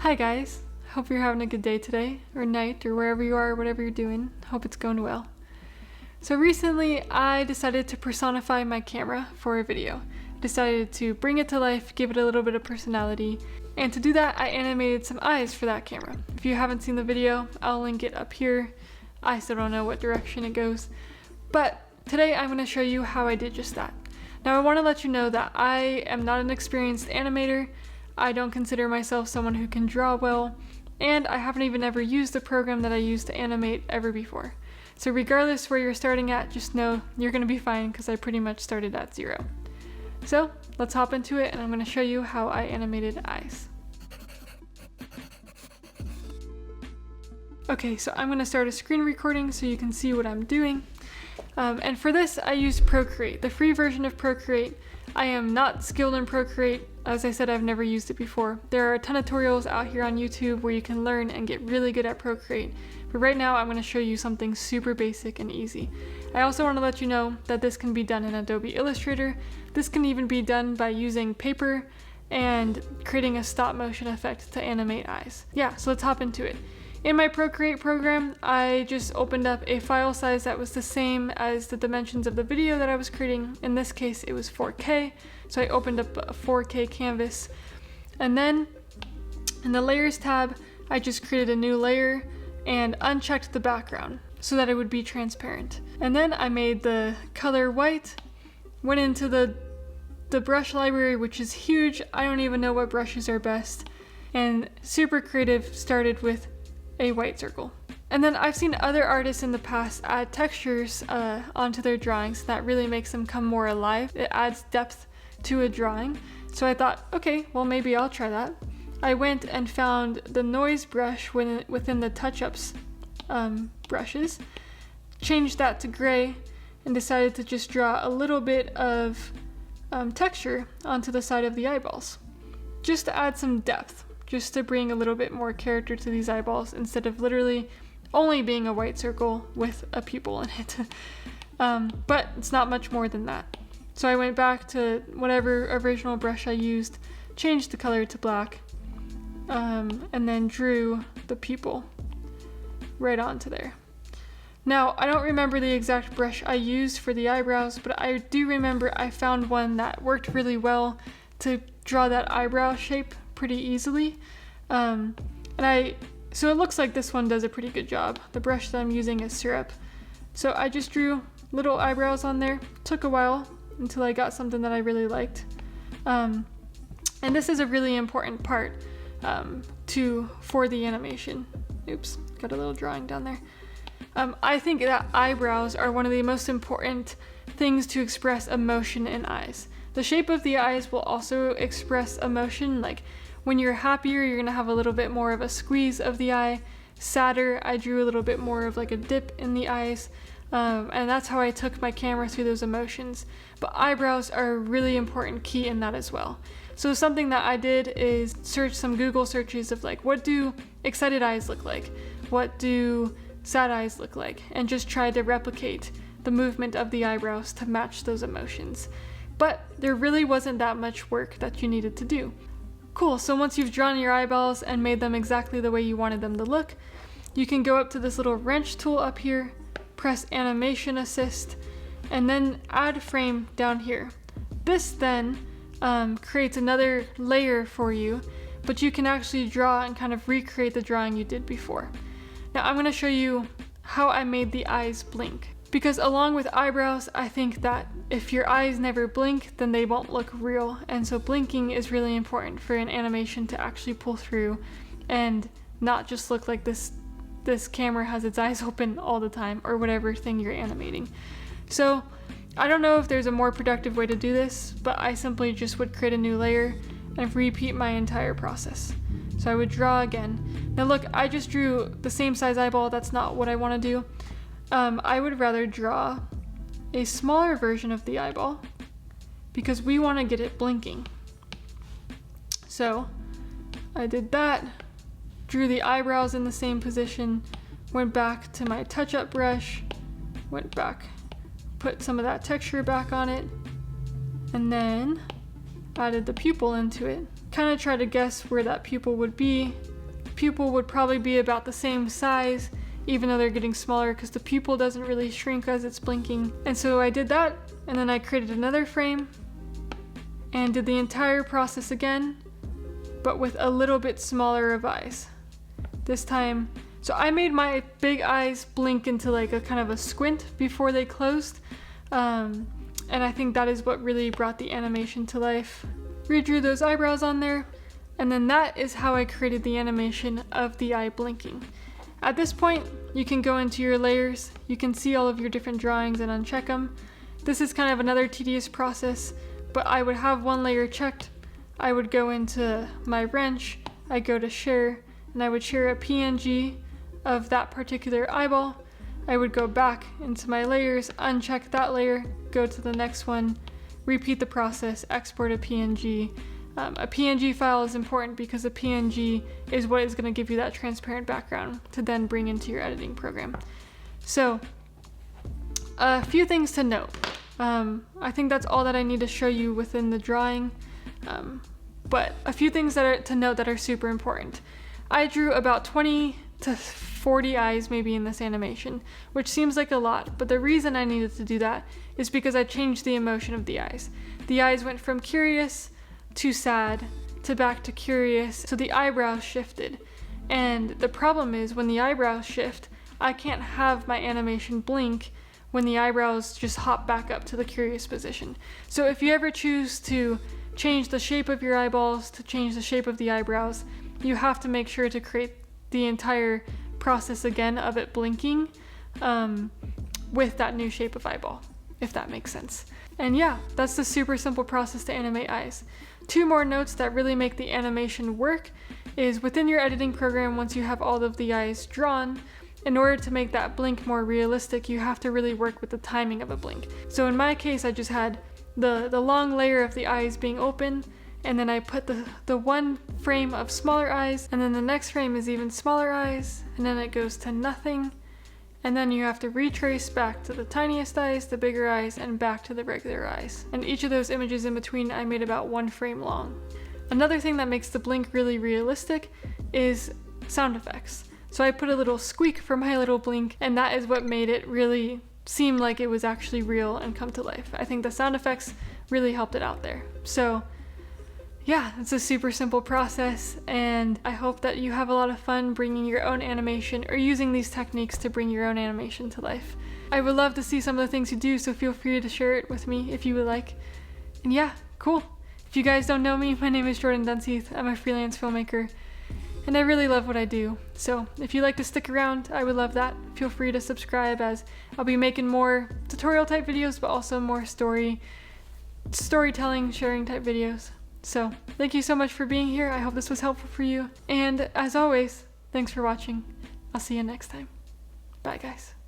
Hi guys, hope you're having a good day today, or night, or wherever you are, whatever you're doing. Hope it's going well. So recently I decided to personify my camera for a video. I decided to bring it to life, give it a little bit of personality, and to do that I animated some eyes for that camera. If you haven't seen the video, I'll link it up here. I still don't know what direction it goes, but today I'm going to show you how I did just that. Now I want to let you know that I am not an experienced animator. I don't consider myself someone who can draw well, and I haven't even ever used the program that I use to animate ever before. So regardless where you're starting at, just know you're going to be fine because I pretty much started at zero. So let's hop into it, and I'm going to show you how I animated eyes. Okay, so I'm going to start a screen recording so you can see what I'm doing. And for this I used Procreate, the free version of Procreate. I am not skilled in Procreate. As I said, I've never used it before. There are a ton of tutorials out here on YouTube where you can learn and get really good at Procreate. But right now I'm going to show you something super basic and easy. I also want to let you know that this can be done in Adobe Illustrator. This can even be done by using paper and creating a stop motion effect to animate eyes. Yeah, so let's hop into it. In my Procreate program, I just opened up a file size that was the same as the dimensions of the video that I was creating. In this case, it was 4K, so I opened up a 4K canvas. And then in the Layers tab, I just created a new layer and unchecked the background so that it would be transparent. And then I made the color white, went into the brush library, which is huge. I don't even know what brushes are best. And super creative, started with a white circle. And then I've seen other artists in the past add textures onto their drawings that really makes them come more alive. It adds depth to a drawing. So I thought, okay, well maybe I'll try that. I went and found the noise brush within the touch-ups brushes, changed that to gray, and decided to just draw a little bit of texture onto the side of the eyeballs, just to add some depth. Just to bring a little bit more character to these eyeballs instead of literally only being a white circle with a pupil in it. But it's not much more than that. So I went back to whatever original brush I used, changed the color to black, and then drew the pupil right onto there. Now, I don't remember the exact brush I used for the eyebrows, but I do remember I found one that worked really well to draw that eyebrow shape pretty easily. So it looks like this one does a pretty good job. The brush that I'm using is Syrup. So I just drew little eyebrows on there. Took a while until I got something that I really liked. And this is a really important part for the animation. Oops, got a little drawing down there. I think that eyebrows are one of the most important things to express emotion in eyes. The shape of the eyes will also express emotion. Like when you're happier, you're gonna have a little bit more of a squeeze of the eye. Sadder, I drew a little bit more of like a dip in the eyes. And that's how I took my camera through those emotions. But eyebrows are a really important key in that as well. So something that I did is search some Google searches of like, what do excited eyes look like? What do sad eyes look like? And just tried to replicate the movement of the eyebrows to match those emotions. But there really wasn't that much work that you needed to do. Cool, so once you've drawn your eyeballs and made them exactly the way you wanted them to look, you can go up to this little wrench tool up here, press Animation Assist, and then add frame down here. This then creates another layer for you, but you can actually draw and kind of recreate the drawing you did before. Now I'm going to show you how I made the eyes blink. Because along with eyebrows, I think that if your eyes never blink, then they won't look real. And so blinking is really important for an animation to actually pull through and not just look like this camera has its eyes open all the time or whatever thing you're animating. So I don't know if there's a more productive way to do this, but I simply just would create a new layer and repeat my entire process. So I would draw again. Now look, I just drew the same size eyeball. That's not what I want to do. I would rather draw a smaller version of the eyeball because we want to get it blinking. So I did that, drew the eyebrows in the same position, went back to my touch-up brush, went back, put some of that texture back on it, and then added the pupil into it. Kind of try to guess where that pupil would be pupil would probably be about the same size, even though they're getting smaller because the pupil doesn't really shrink as it's blinking. And so I did that, and then I created another frame and did the entire process again, but with a little bit smaller of eyes. This time, so I made my big eyes blink into like a kind of a squint before they closed. And I think that is what really brought the animation to life. Redrew those eyebrows on there, and then that is how I created the animation of the eye blinking. At this point, you can go into your layers, you can see all of your different drawings and uncheck them. This is kind of another tedious process, but I would have one layer checked. I would go into my wrench, I go to share, and I would share a PNG of that particular eyeball. I would go back into my layers, uncheck that layer, go to the next one, repeat the process, export a PNG. A PNG file is important because a PNG is what is going to give you that transparent background to then bring into your editing program. So, a few things to note. I think that's all that I need to show you within the drawing, but a few things that are to note that are super important. I drew about 20 to 40 eyes maybe in this animation, which seems like a lot, but the reason I needed to do that is because I changed the emotion of the eyes. The eyes went from curious to sad to back to curious, so the eyebrows shifted. And the problem is when the eyebrows shift, I can't have my animation blink when the eyebrows just hop back up to the curious position. So if you ever choose to change the shape of your eyeballs, to change the shape of the eyebrows, you have to make sure to create the entire process again of it blinking with that new shape of eyeball, if that makes sense. And yeah, that's the super simple process to animate eyes. 2 more notes that really make the animation work is within your editing program, once you have all of the eyes drawn, in order to make that blink more realistic, you have to really work with the timing of a blink. So in my case, I just had the long layer of the eyes being open, and then I put the one frame of smaller eyes, and then the next frame is even smaller eyes, and then it goes to nothing, and then you have to retrace back to the tiniest eyes, the bigger eyes, and back to the regular eyes. And each of those images in between I made about 1 frame long. Another thing that makes the blink really realistic is sound effects. So I put a little squeak for my little blink, and that is what made it really seem like it was actually real and come to life. I think the sound effects really helped it out there. So yeah, it's a super simple process, and I hope that you have a lot of fun bringing your own animation or using these techniques to bring your own animation to life. I would love to see some of the things you do, so feel free to share it with me if you would like. And yeah, cool. If you guys don't know me, my name is Jordyn Dunseath. I'm a freelance filmmaker, and I really love what I do. So if you'd like to stick around, I would love that. Feel free to subscribe, as I'll be making more tutorial type videos, but also more storytelling, sharing type videos. So thank you so much for being here. I hope this was helpful for you. And as always, thanks for watching. I'll see you next time. Bye guys.